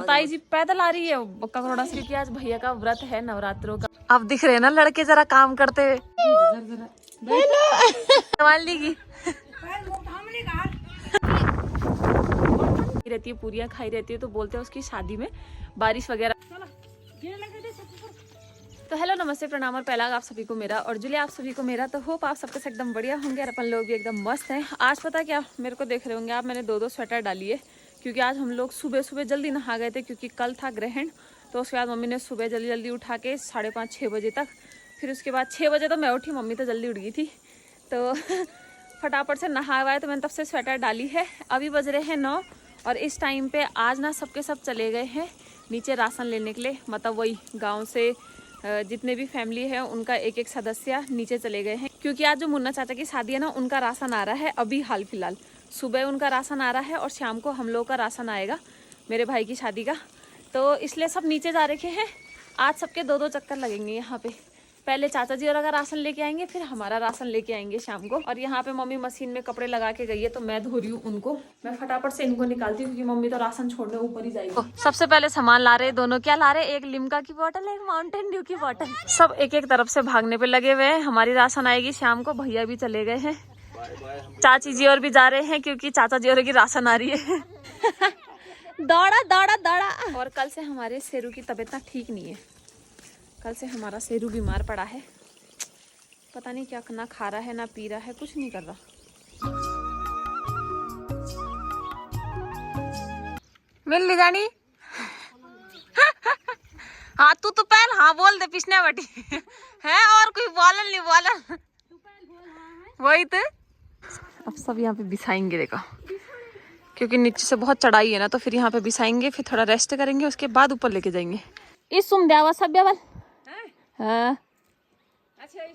ताई जी पैदल आ रही है ककरोड़ा से, क्योंकि आज भैया का व्रत है नवरात्रों का। अब दिख रहे हैं ना लड़के जरा काम करते हुए। संभाल लीगी रहती है, पूरियां खाई रहती है, तो बोलते हैं उसकी शादी में बारिश वगैरह। तो हेलो नमस्ते प्रणाम और पहला आप सभी को मेरा और जुलिया आप सभी को मेरा। तो होप आप सबके साथ एकदम बढ़िया होंगे और अपन लोग भी एकदम मस्त हैं। आज पता क्या मेरे को देख रहे होंगे आप, मैंने दो स्वेटर डाली है क्योंकि आज हम लोग सुबह सुबह जल्दी नहा गए थे, क्योंकि कल था ग्रहण। तो उसके बाद मम्मी ने सुबह जल्दी जल्दी उठा के 5:30-6 बजे तक, फिर उसके बाद 6 बजे तो मैं उठी, मम्मी तो जल्दी उठ गई थी। तो फटाफट से नहा हुआ है, तो मैंने तब से स्वेटर डाली है। अभी बज रहे हैं 9 और इस टाइम पे आज ना सबके सब चले गए हैं नीचे राशन लेने के लिए। मतलब वही गांव से जितने भी फैमिली है उनका एक एक सदस्य नीचे चले गए हैं, क्योंकि आज जो मुन्ना चाचा की शादी है ना, उनका राशन आ रहा है अभी हाल फिलहाल। सुबह उनका राशन आ रहा है और शाम को हम लोग का राशन आएगा मेरे भाई की शादी का। तो इसलिए सब नीचे जा रखे हैं। आज सबके दो चक्कर लगेंगे यहाँ पे। पहले चाचा जी और का राशन लेके आएंगे, फिर हमारा राशन लेके आएंगे शाम को। और यहाँ पे मम्मी मशीन में कपड़े लगा के गई है, तो मैं धो रही हूँ उनको। मैं फटाफट से इनको निकालती हूँ क्योंकि मम्मी तो राशन छोड़ने ऊपर ही जाएगी। सबसे पहले सामान ला रहे दोनों। क्या ला रहे? एक लिम्का की बोतल, एक माउंटेन ड्यू की बोतल। सब एक एक तरफ से भागने पे लगे हुए हैं। हमारी राशन आएगी शाम को। भैया भी चले गए हैं, चाची जी और भी जा रहे हैं क्योंकि चाचा जी और की राशन आ रही है। दौड़ा दौड़ा दौड़ा। और कल से हमारे शेरू की तबीयत ना ठीक नहीं है। कल से हमारा शेरू बीमार पड़ा है, पता नहीं क्या, ना खा रहा है ना पी रहा है, कुछ नहीं कर रहा। मिल ली जानी। हाँ तू तो पहल हाँ बोल दे, पिछने बटी है और कोई बोलन नहीं बोलन। वही तो अब सब यहाँ पे बिछाएंगे, देखो क्योंकि नीचे से बहुत चढ़ाई है ना, तो फिर यहाँ पे बिछाएंगे, फिर थोड़ा रेस्ट करेंगे, उसके बाद ऊपर लेके जाएंगे। इस सुम देवा सब बेवल। हाँ अच्छा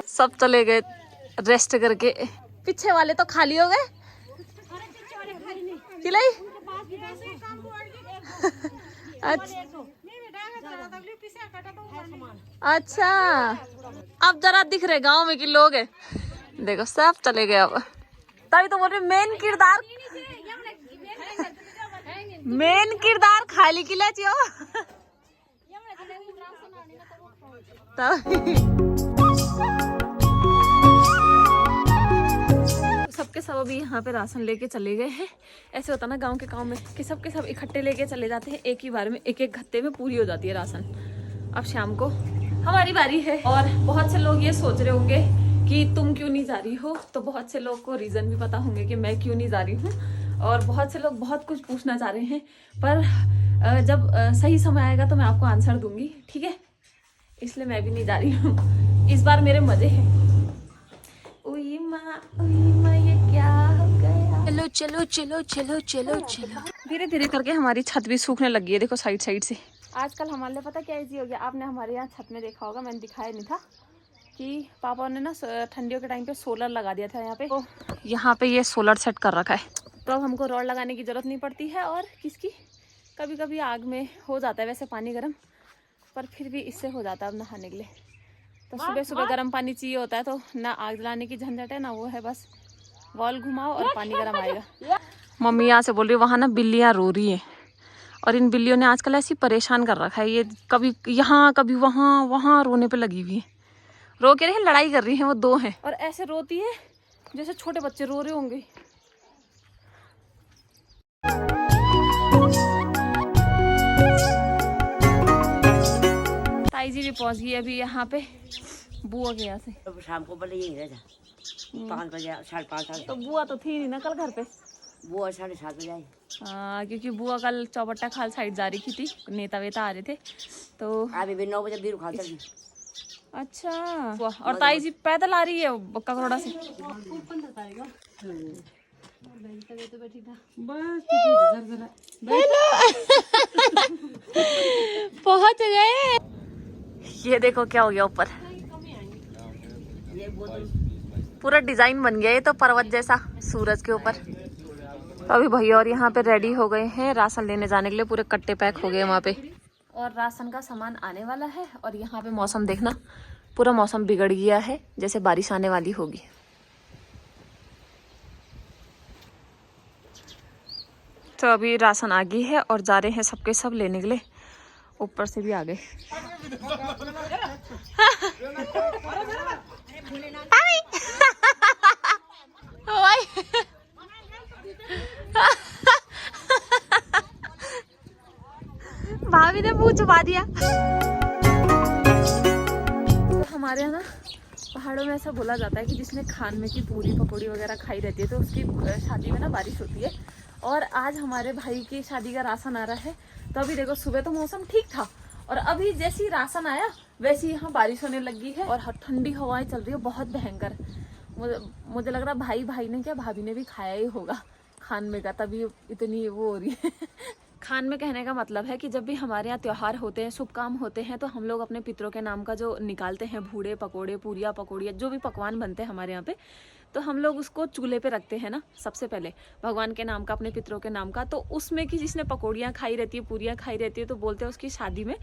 सब चले गए रेस्ट करके। पीछे वाले तो खाली हो गए। किलाई अच्छा अब जरा दिख रहे गांव में कि लोग है, देखो सब चले गए अब। तभी तो बोल रहे मेन किरदार खाली किला चाहिए। सबके सब अभी यहाँ पे राशन लेके चले गए हैं। ऐसे होता ना गांव के काम में कि सबके सब इकट्ठे लेके चले जाते हैं, एक ही बार में एक एक गत्ते में पूरी हो जाती है राशन। अब शाम को हमारी बारी है। और बहुत से लोग ये सोच रहे होंगे कि तुम क्यों नहीं जा रही हो, तो बहुत से लोग को रीजन भी पता होंगे कि मैं क्यों नहीं जा रही हूँ। और बहुत से लोग बहुत कुछ पूछना चाह रहे हैं, पर जब सही समय आएगा तो मैं आपको आंसर दूंगी, ठीक है? इसलिए मैं भी नहीं जा रही हूँ। इस बार मेरे मजे हैं। उई माँ ये क्या हो गया। चलो चलो चलो चलो चलो चलो। धीरे धीरे करके हमारी छत भी सूखने लगी है, देखो साइड साइड से। आजकल हमारे लिए पता क्या इजी हो गया, आपने हमारे यहाँ छत में देखा होगा, मैंने दिखाया नहीं था कि पापा ने ना ठंडियों के टाइम पे सोलर लगा दिया था यहाँ पे। तो यहाँ पे ये सोलर सेट कर रखा है, तो अब हमको रॉड लगाने की जरूरत नहीं पड़ती है। और किसकी कभी कभी आग में हो जाता है वैसे पानी गर्म, पर फिर भी इससे हो जाता है अब नहाने के लिए। तो सुबह सुबह गर्म पानी चाहिए होता है, तो ना आग जलाने की झंझट है ना वो है, बस वॉल घुमाओ और पानी गर्म आएगा। मम्मी यहाँ से बोल रही है वहाँ ना बिल्लियाँ रो रही है, और इन बिल्लियों ने आजकल ऐसी परेशान कर रखा है, ये कभी यहाँ कभी वहाँ वहाँ रोने पे लगी हुई है। रो के रही, लड़ाई कर रही है, वो दो हैं और ऐसे रोती है जैसे छोटे बच्चे रो रहे होंगे। ताई जी भी पहुंच गई अभी यहाँ पे बुआ के यहाँ से। तो शाम को बोले यही रह जा 5 बजे 5:30। तो बुआ तो थी नहीं ना कल घर पे। बुआ 7:30 बजे आई। हाँ क्योंकि बुआ कल चौबट्टा खाल साइड जा रही थी, नेता वेता आ रहे थे, तो अभी भी 9 बजे बीरू खा चली। अच्छा और ताई जी पैदल आ रही है ककरोड़ा से। पहुंच गए। ये देखो क्या हो गया ऊपर, पूरा डिजाइन बन गया ये तो पर्वत जैसा सूरज के ऊपर। तो अभी भैया और यहाँ पे रेडी हो गए हैं राशन लेने जाने के लिए, पूरे कट्टे पैक हो गए वहाँ पे। और राशन का सामान आने वाला है। और यहाँ पे मौसम देखना, पूरा मौसम बिगड़ गया है, जैसे बारिश आने वाली होगी। तो अभी राशन आ गई है और जा रहे हैं सबके सब लेने के लिए। ऊपर से भी आ गए। भाभी ने मुंह छुपा दिया। हमारे यहाँ ना पहाड़ों में ऐसा बोला जाता है कि जिसने खान में की पूरी पकौड़ी वगैरह खाई रहती है तो उसकी शादी में ना बारिश होती है। और आज हमारे भाई की शादी का राशन आ रहा है। तो अभी देखो, सुबह तो मौसम ठीक था और अभी जैसे ही राशन आया वैसे ही यहाँ बारिश होने लगी है और ठंडी हवाएं चल रही है बहुत भयंकर। मुझे लग रहा भाई ने क्या, भाभी ने भी खाया ही होगा खान में का, तभी इतनी वो हो रही है। खान में कहने का मतलब है कि जब भी हमारे यहाँ त्योहार होते हैं, शुभ काम होते हैं, तो हम लोग अपने पितरों के नाम का जो निकालते हैं, बूढ़े पकोड़े, पूरिया पकौड़िया, जो भी पकवान बनते हैं हमारे यहाँ पे, तो हम लोग उसको चूल्हे पे रखते हैं ना सबसे पहले, भगवान के नाम का, अपने पितरों के नाम का। तो उसमें कि जिसने पकौड़ियाँ खाई रहती है, पूरियाँ खाई रहती है, तो बोलते हैं उसकी शादी में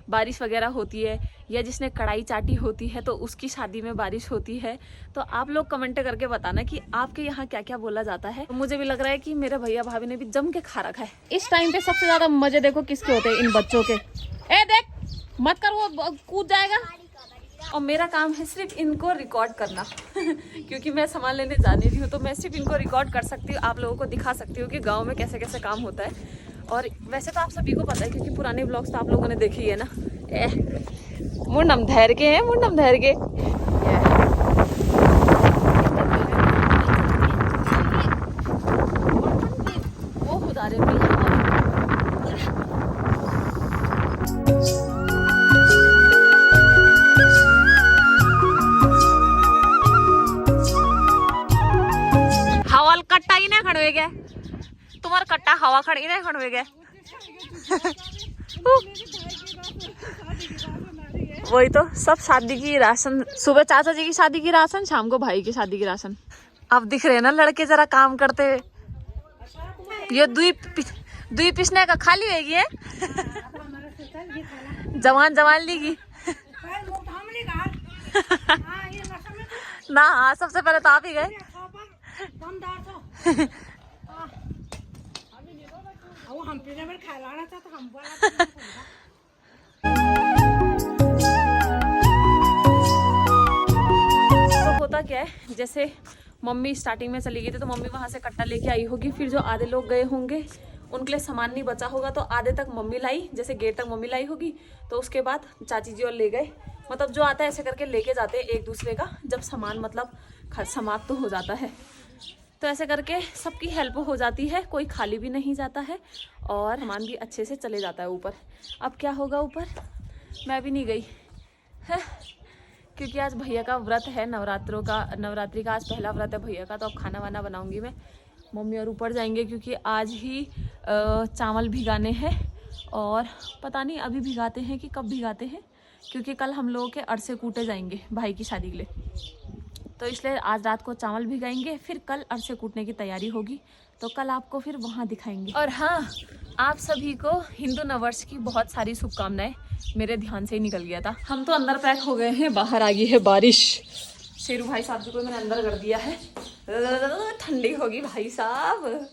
बारिश वगैरह होती है, या जिसने कढ़ाई चाटी होती है तो उसकी शादी में बारिश होती है। तो आप लोग कमेंट करके बताना कि आपके यहाँ क्या क्या बोला जाता है। तो मुझे भी लग रहा है कि मेरे भैया भाभी ने भी जम के खा रखा है। इस टाइम पे सबसे ज्यादा मजे देखो किसके होते हैं, इन बच्चों के। ए देख मत कर, वो कूद जाएगा। और मेरा काम है सिर्फ इनको रिकॉर्ड करना क्योंकि मैं सामान लेने जा नहीं रही हूँ, तो मैं सिर्फ इनको रिकॉर्ड कर सकती हूँ, आप लोगों को दिखा सकती हूँ कि गांव में कैसे कैसे काम होता है। और वैसे तो आप सभी को पता है क्योंकि पुराने ब्लॉग्स तो आप लोगों ने देखे ही है ना। मुंडम धैर के हैं, मुंडम धैर के। वो खुदा रे हवाल कट्टा ही नहीं खड़वे गए, तुम्हारा कट्टा हवा खड़ी नहीं खड़वे गए। वही तो, सब शादी की राशन, सुबह चाचा जी की शादी की राशन, शाम को भाई की शादी की राशन। अब दिख रहे हैं ना लड़के जरा काम करते हुए। ये दुई पिसने का खाली होगी है जवान लीगी ना। हाँ, सबसे पहले तो आप ही गए। तो होता क्या है, जैसे मम्मी स्टार्टिंग में चली गई थी तो मम्मी वहां से कट्टा लेके आई होगी, फिर जो आधे लोग गए होंगे उनके लिए सामान नहीं बचा होगा तो आधे तक मम्मी लाई, जैसे गेट तक मम्मी लाई होगी, तो उसके बाद चाची जी और ले गए। मतलब जो आता है ऐसे करके लेके जाते हैं एक दूसरे का, जब सामान मतलब समाप्त तो हो जाता है, तो ऐसे करके सबकी हेल्प हो जाती है, कोई खाली भी नहीं जाता है और सामान भी अच्छे से चले जाता है ऊपर। अब क्या होगा ऊपर, मैं भी नहीं गई है क्योंकि आज भैया का व्रत है, नवरात्रि का आज पहला व्रत है भैया का। तो अब खाना वाना बनाऊंगी मैं, मम्मी और ऊपर जाएंगे क्योंकि आज ही चावल भिगाने हैं और पता नहीं अभी भिगाते हैं कि कब भिगाते हैं, क्योंकि कल हम लोगों के अरसे कूटे जाएंगे भाई की शादी के लिए, तो इसलिए आज रात को चावल भिगाएंगे, फिर कल अरसे कूटने की तैयारी होगी, तो कल आपको फिर वहाँ दिखाएंगे। और हाँ, आप सभी को हिंदू नववर्ष की बहुत सारी शुभकामनाएं, मेरे ध्यान से ही निकल गया था। हम तो अंदर पैक हो गए हैं, बाहर आ गई है बारिश। शेरू भाई साहब जी को मैंने अंदर कर दिया है, ठंडी होगी भाई साहब।